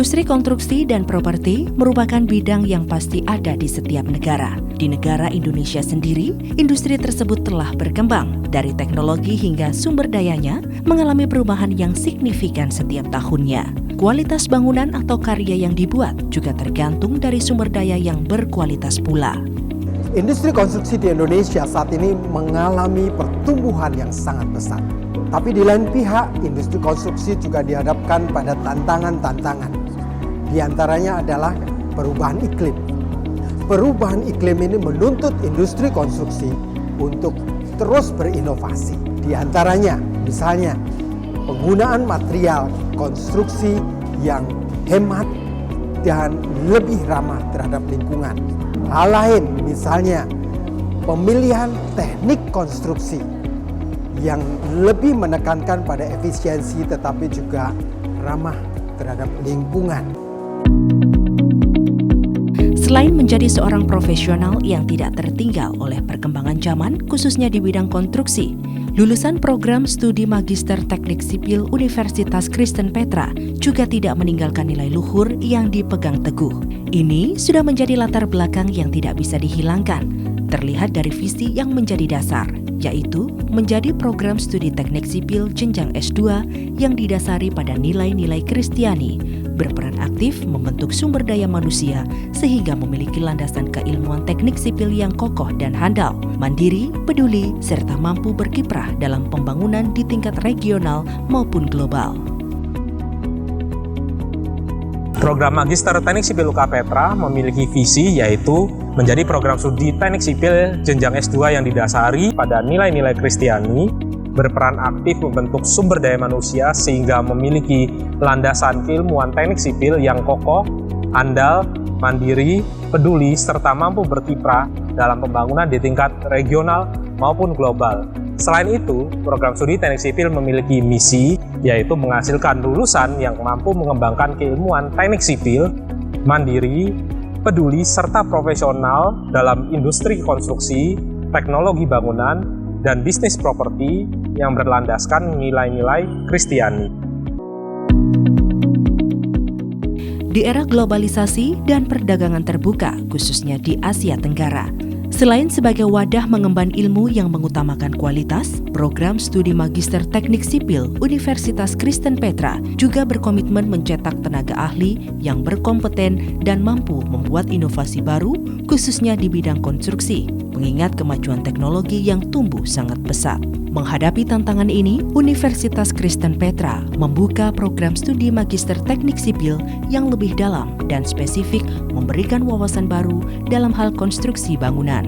Industri konstruksi dan properti merupakan bidang yang pasti ada di setiap negara. Di negara Indonesia sendiri, industri tersebut telah berkembang. Dari teknologi hingga sumber dayanya mengalami perubahan yang signifikan setiap tahunnya. Kualitas bangunan atau karya yang dibuat juga tergantung dari sumber daya yang berkualitas pula. Industri konstruksi di Indonesia saat ini mengalami pertumbuhan yang sangat pesat. Tapi di lain pihak, industri konstruksi juga dihadapkan pada tantangan-tantangan. Di antaranya adalah perubahan iklim. Perubahan iklim ini menuntut industri konstruksi untuk terus berinovasi. Di antaranya, misalnya, penggunaan material konstruksi yang hemat dan lebih ramah terhadap lingkungan. Hal lain, misalnya, pemilihan teknik konstruksi yang lebih menekankan pada efisiensi tetapi juga ramah terhadap lingkungan. Selain menjadi seorang profesional yang tidak tertinggal oleh perkembangan zaman, khususnya di bidang konstruksi, lulusan program studi Magister Teknik Sipil Universitas Kristen Petra juga tidak meninggalkan nilai luhur yang dipegang teguh. Ini sudah menjadi latar belakang yang tidak bisa dihilangkan, terlihat dari visi yang menjadi dasar, yaitu menjadi program studi teknik sipil jenjang S2 yang didasari pada nilai-nilai Kristiani, berperan aktif membentuk sumber daya manusia sehingga memiliki landasan keilmuan teknik sipil yang kokoh dan handal, mandiri, peduli, serta mampu berkiprah dalam pembangunan di tingkat regional maupun global. Program Magister Teknik Sipil UK Petra memiliki visi yaitu menjadi program studi teknik sipil jenjang S2 yang didasari pada nilai-nilai Kristiani, berperan aktif membentuk sumber daya manusia sehingga memiliki landasan keilmuan teknik sipil yang kokoh, andal, mandiri, peduli, serta mampu berkiprah dalam pembangunan di tingkat regional maupun global. Selain itu, program studi teknik sipil memiliki misi yaitu menghasilkan lulusan yang mampu mengembangkan keilmuan teknik sipil, mandiri, peduli, serta profesional dalam industri konstruksi, teknologi bangunan, dan bisnis properti yang berlandaskan nilai-nilai Kristiani. Di era globalisasi dan perdagangan terbuka, khususnya di Asia Tenggara, selain sebagai wadah mengemban ilmu yang mengutamakan kualitas, program studi Magister Teknik Sipil Universitas Kristen Petra juga berkomitmen mencetak tenaga ahli yang berkompeten dan mampu membuat inovasi baru, khususnya di bidang konstruksi, mengingat kemajuan teknologi yang tumbuh sangat pesat. Menghadapi tantangan ini, Universitas Kristen Petra membuka program studi Magister Teknik Sipil yang lebih dalam dan spesifik memberikan wawasan baru dalam hal konstruksi bangunan.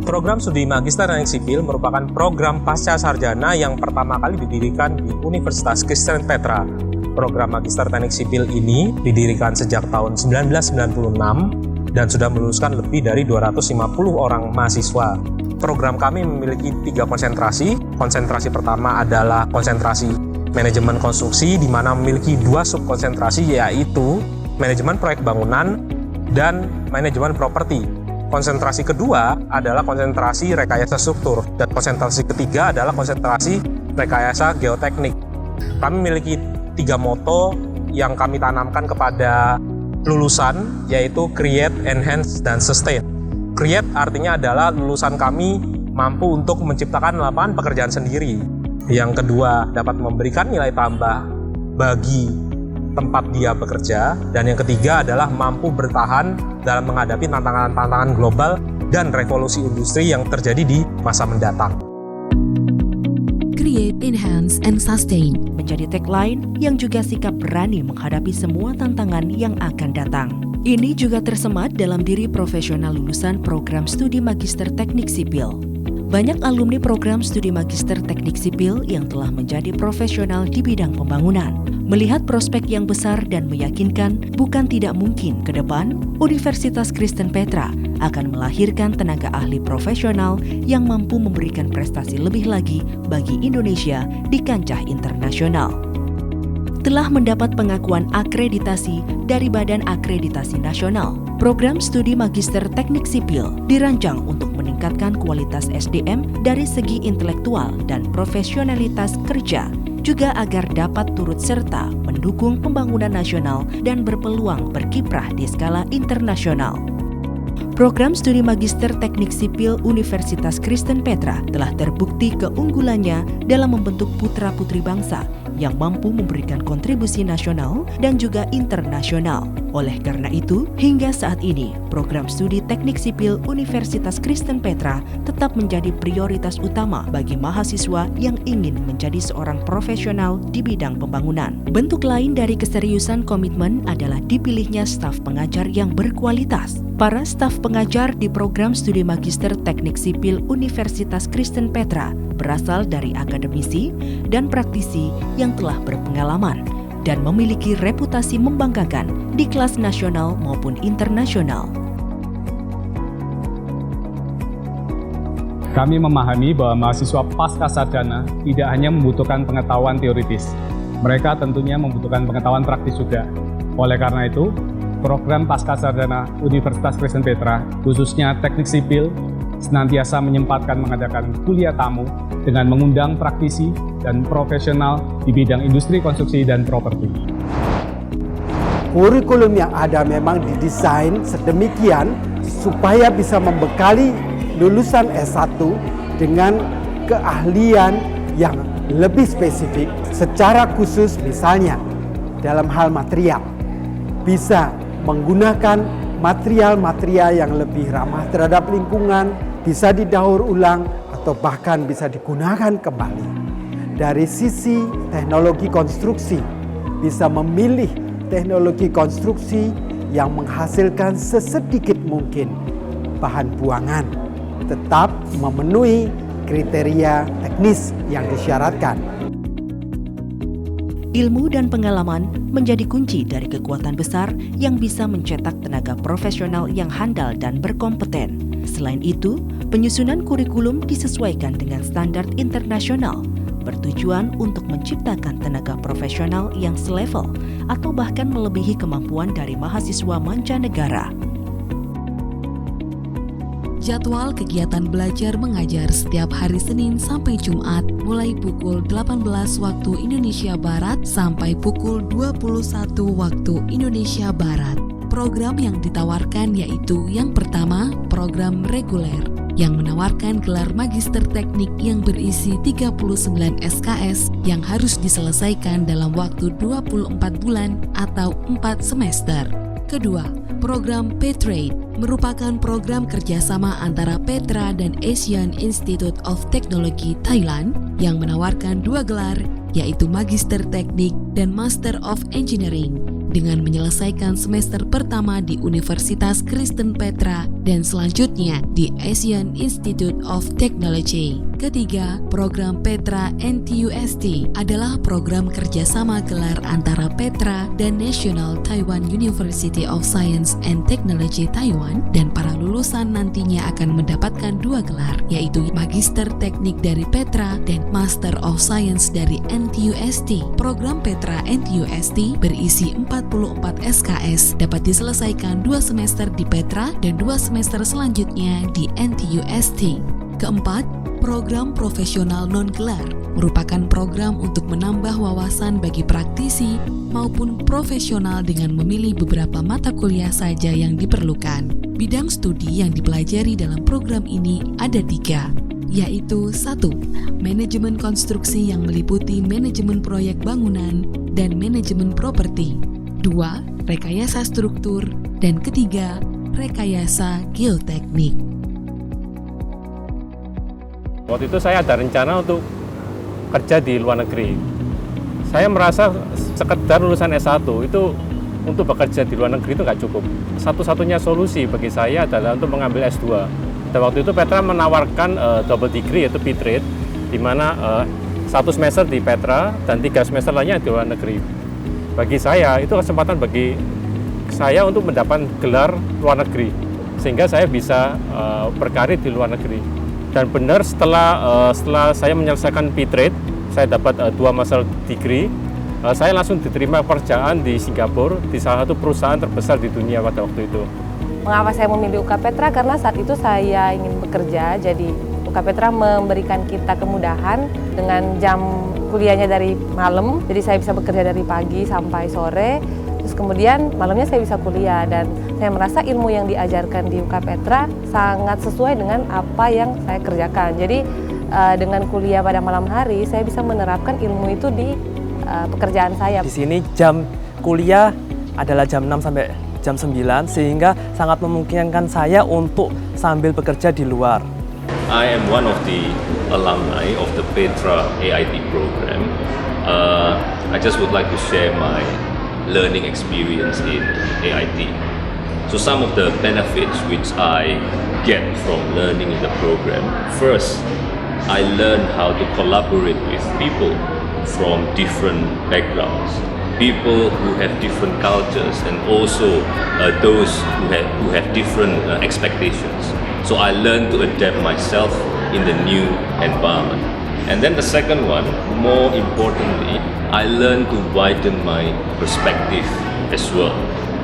Program studi Magister Teknik Sipil merupakan program pasca sarjana yang pertama kali didirikan di Universitas Kristen Petra. Program Magister Teknik Sipil ini didirikan sejak tahun 1996 dan sudah meluluskan lebih dari 250 orang mahasiswa. Program kami memiliki 3 konsentrasi. Konsentrasi pertama adalah konsentrasi manajemen konstruksi, di mana memiliki 2 subkonsentrasi yaitu manajemen proyek bangunan dan manajemen properti. Konsentrasi kedua adalah konsentrasi rekayasa struktur dan konsentrasi ketiga adalah konsentrasi rekayasa geoteknik. Kami memiliki 3 moto yang kami tanamkan kepada lulusan yaitu create, enhance, dan sustain. Create artinya adalah lulusan kami mampu untuk menciptakan lapangan pekerjaan sendiri. Yang kedua, dapat memberikan nilai tambah bagi tempat dia bekerja. Dan yang ketiga adalah mampu bertahan dalam menghadapi tantangan-tantangan global dan revolusi industri yang terjadi di masa mendatang. Create, enhance, and sustain menjadi tagline yang juga sikap berani menghadapi semua tantangan yang akan datang. Ini juga tersemat dalam diri profesional lulusan program studi Magister Teknik Sipil. Banyak alumni program studi Magister Teknik Sipil yang telah menjadi profesional di bidang pembangunan. Melihat prospek yang besar dan meyakinkan, bukan tidak mungkin ke depan Universitas Kristen Petra akan melahirkan tenaga ahli profesional yang mampu memberikan prestasi lebih lagi bagi Indonesia di kancah internasional. Telah mendapat pengakuan akreditasi dari Badan Akreditasi Nasional. Program studi Magister Teknik Sipil dirancang untuk meningkatkan kualitas SDM dari segi intelektual dan profesionalitas kerja juga agar dapat turut serta mendukung pembangunan nasional dan berpeluang berkiprah di skala internasional. Program Studi Magister Teknik Sipil Universitas Kristen Petra telah terbukti keunggulannya dalam membentuk putra-putri bangsa yang mampu memberikan kontribusi nasional dan juga internasional. Oleh karena itu, hingga saat ini, program studi Teknik Sipil Universitas Kristen Petra tetap menjadi prioritas utama bagi mahasiswa yang ingin menjadi seorang profesional di bidang pembangunan. Bentuk lain dari keseriusan komitmen adalah dipilihnya staf pengajar yang berkualitas. Para staf pengajar di program studi Magister Teknik Sipil Universitas Kristen Petra berasal dari akademisi dan praktisi yang telah berpengalaman dan memiliki reputasi membanggakan di kelas nasional maupun internasional. Kami memahami bahwa mahasiswa pasca sarjana tidak hanya membutuhkan pengetahuan teoritis, mereka tentunya membutuhkan pengetahuan praktis juga. Oleh karena itu, program pasca sarjana Universitas Kristen Petra, khususnya Teknik Sipil, senantiasa menyempatkan mengadakan kuliah tamu dengan mengundang praktisi dan profesional di bidang industri konstruksi dan properti. Kurikulum yang ada memang didesain sedemikian supaya bisa membekali lulusan S1 dengan keahlian yang lebih spesifik, secara khusus misalnya dalam hal material. Bisa menggunakan material-material yang lebih ramah terhadap lingkungan, bisa didaur ulang atau bahkan bisa digunakan kembali. Dari sisi teknologi konstruksi, bisa memilih teknologi konstruksi yang menghasilkan sesedikit mungkin bahan buangan, tetap memenuhi kriteria teknis yang disyaratkan. Ilmu dan pengalaman menjadi kunci dari kekuatan besar yang bisa mencetak tenaga profesional yang handal dan berkompeten. Selain itu, penyusunan kurikulum disesuaikan dengan standar internasional, bertujuan untuk menciptakan tenaga profesional yang selevel atau bahkan melebihi kemampuan dari mahasiswa mancanegara. Jadwal kegiatan belajar mengajar setiap hari Senin sampai Jumat mulai pukul 18 waktu Indonesia Barat sampai pukul 21 waktu Indonesia Barat. Program yang ditawarkan yaitu yang pertama, program reguler yang menawarkan gelar magister teknik yang berisi 39 SKS yang harus diselesaikan dalam waktu 24 bulan atau 4 semester. Kedua, program P-Trade merupakan program kerjasama antara Petra dan Asian Institute of Technology Thailand yang menawarkan 2 gelar, yaitu Magister Teknik dan Master of Engineering, dengan menyelesaikan semester pertama di Universitas Kristen Petra dan selanjutnya di Asian Institute of Technology. Ketiga, program Petra NTUST adalah program kerjasama gelar antara Petra dan National Taiwan University of Science and Technology Taiwan, dan para lulusan nantinya akan mendapatkan 2 gelar, yaitu Magister Teknik dari Petra dan Master of Science dari NTUST. Program Petra NTUST berisi 44 SKS, dapat diselesaikan 2 semester di Petra dan 2 semester selanjutnya di NTUST. Keempat, program profesional non-gelar merupakan program untuk menambah wawasan bagi praktisi maupun profesional dengan memilih beberapa mata kuliah saja yang diperlukan. Bidang studi yang dipelajari dalam program ini ada 3, yaitu 1. Manajemen konstruksi yang meliputi manajemen proyek bangunan dan manajemen properti. 2. Rekayasa struktur. Dan ketiga, rekayasa geoteknik. Waktu itu saya ada rencana untuk kerja di luar negeri. Saya merasa sekedar lulusan S1 itu untuk bekerja di luar negeri itu nggak cukup. Satu-satunya solusi bagi saya adalah untuk mengambil S2. Dan waktu itu Petra menawarkan double degree yaitu P-Trade, di mana 1 semester di Petra dan 3 semester lainnya di luar negeri. Bagi saya itu kesempatan bagi saya untuk mendapatkan gelar luar negeri, sehingga saya bisa berkarir di luar negeri. Dan benar setelah saya menyelesaikan P-Trade, saya dapat 2 master degree, saya langsung diterima pekerjaan di Singapura, di salah satu perusahaan terbesar di dunia pada waktu itu. Mengapa saya memilih UK Petra? Karena saat itu saya ingin bekerja jadi UK Petra memberikan kita kemudahan dengan jam kuliahnya dari malam, jadi saya bisa bekerja dari pagi sampai sore, terus kemudian malamnya saya bisa kuliah, dan saya merasa ilmu yang diajarkan di UK Petra sangat sesuai dengan apa yang saya kerjakan. Jadi dengan kuliah pada malam hari, saya bisa menerapkan ilmu itu di pekerjaan saya. Di sini jam kuliah adalah jam 6 sampai jam 9, sehingga sangat memungkinkan saya untuk sambil bekerja di luar. I am one of the alumni of the Petra AIT program. I just would like to share my learning experience in AIT. So some of the benefits which I get from learning in the program. First, I learned how to collaborate with people from different backgrounds, people who have different cultures, and also those who have different expectations. So I learned to adapt myself in the new environment. And then the second one, more importantly, I learned to widen my perspective as well.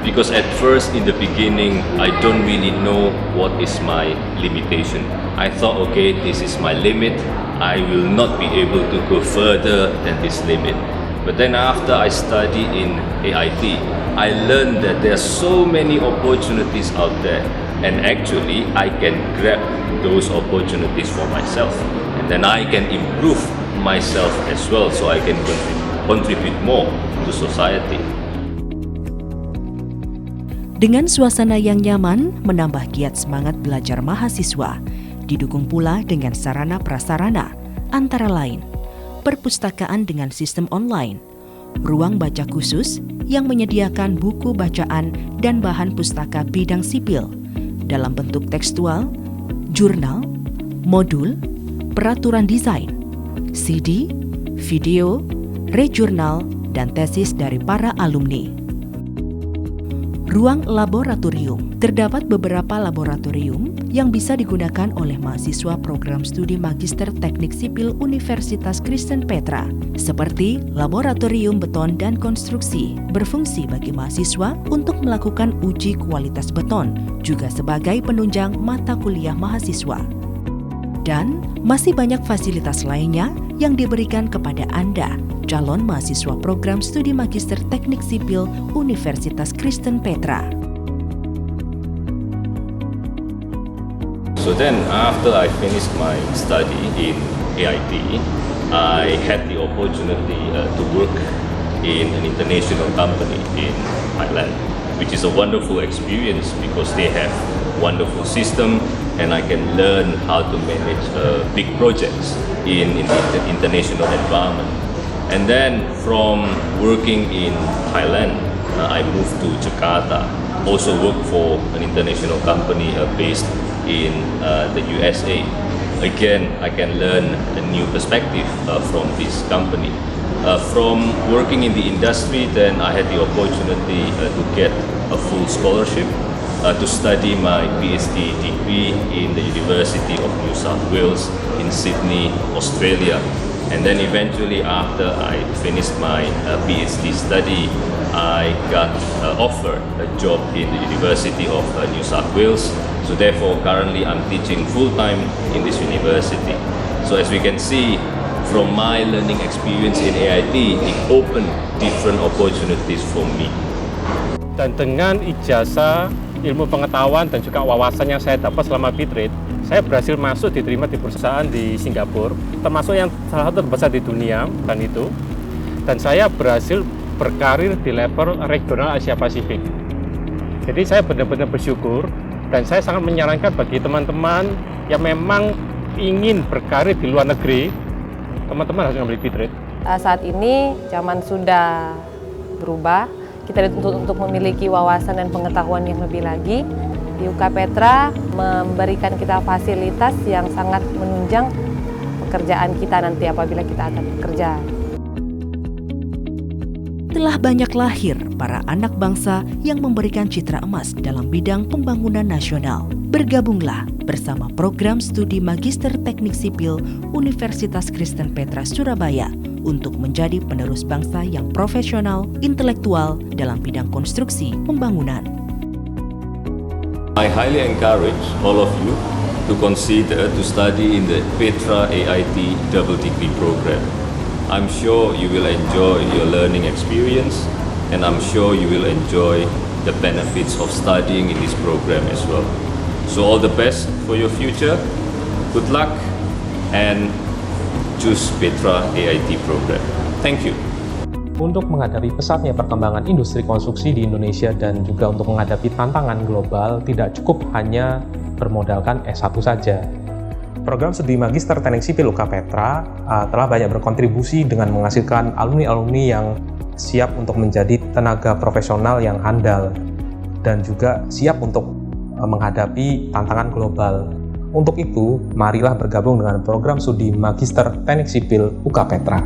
Because at first, in the beginning, I don't really know what is my limitation. I thought, okay, this is my limit. I will not be able to go further than this limit. But then after I studied in AIT, I learned that there are so many opportunities out there. And actually, I can grab those opportunities for myself. And then I can improve myself as well, so I can contribute more to society. Dengan suasana yang nyaman, menambah giat semangat belajar mahasiswa, didukung pula dengan sarana prasarana, antara lain perpustakaan dengan sistem online, ruang baca khusus yang menyediakan buku bacaan dan bahan pustaka bidang sipil dalam bentuk tekstual, jurnal, modul, peraturan desain, CD, video, rejurnal, dan tesis dari para alumni. Ruang laboratorium. Terdapat beberapa laboratorium yang bisa digunakan oleh mahasiswa program studi Magister Teknik Sipil Universitas Kristen Petra, seperti Laboratorium Beton dan Konstruksi, berfungsi bagi mahasiswa untuk melakukan uji kualitas beton, juga sebagai penunjang mata kuliah mahasiswa. Dan masih banyak fasilitas lainnya yang diberikan kepada Anda, calon mahasiswa program studi Magister Teknik Sipil Universitas Kristen Petra. So then after I finished my study in AIT, I had the opportunity to work in an international company in Thailand, which is a wonderful experience because they have wonderful system and I can learn how to manage big projects in the international environment. And then from working in Thailand, I moved to Jakarta, also work for an international company based in the USA. Again, I can learn a new perspective from this company. From working in the industry, then I had the opportunity to get a full scholarship to study my PhD degree in the University of New South Wales in Sydney, Australia. And then eventually after I finished my PhD study, I got offered a job in the University of New South Wales. So therefore currently I'm teaching full-time in this university. So as we can see, from my learning experience in AIT, it opened different opportunities for me. Dan dengan ijazah, ilmu pengetahuan dan juga wawasan yang saya dapat selama Pitrit, saya berhasil masuk diterima di perusahaan di Singapura, termasuk yang salah satu terbesar di dunia dan itu. Dan saya berhasil berkarir di level regional Asia Pasifik. Jadi saya benar-benar bersyukur dan saya sangat menyarankan bagi teman-teman yang memang ingin berkarir di luar negeri, teman-teman harus ngambil Pitrit. Saat ini zaman sudah berubah, kita dituntut untuk memiliki wawasan dan pengetahuan yang lebih lagi. Di UK Petra memberikan kita fasilitas yang sangat menunjang pekerjaan kita nanti apabila kita akan bekerja. Telah banyak lahir para anak bangsa yang memberikan citra emas dalam bidang pembangunan nasional. Bergabunglah bersama program studi Magister Teknik Sipil Universitas Kristen Petra Surabaya untuk menjadi penerus bangsa yang profesional, intelektual dalam bidang konstruksi pembangunan. I highly encourage all of you to consider to study in the Petra AIT double degree program. I'm sure you will enjoy your learning experience, and I'm sure you will enjoy the benefits of studying in this program as well. So all the best for your future. Good luck and choose Petra AIT program. Thank you. Untuk menghadapi pesatnya perkembangan industri konstruksi di Indonesia dan juga untuk menghadapi tantangan global, tidak cukup hanya bermodalkan S1 saja. Program studi Magister Teknik Sipil UK Petra telah banyak berkontribusi dengan menghasilkan alumni-alumni yang siap untuk menjadi tenaga profesional yang handal dan juga siap untuk menghadapi tantangan global. Untuk itu, marilah bergabung dengan program studi Magister Teknik Sipil UK Petra.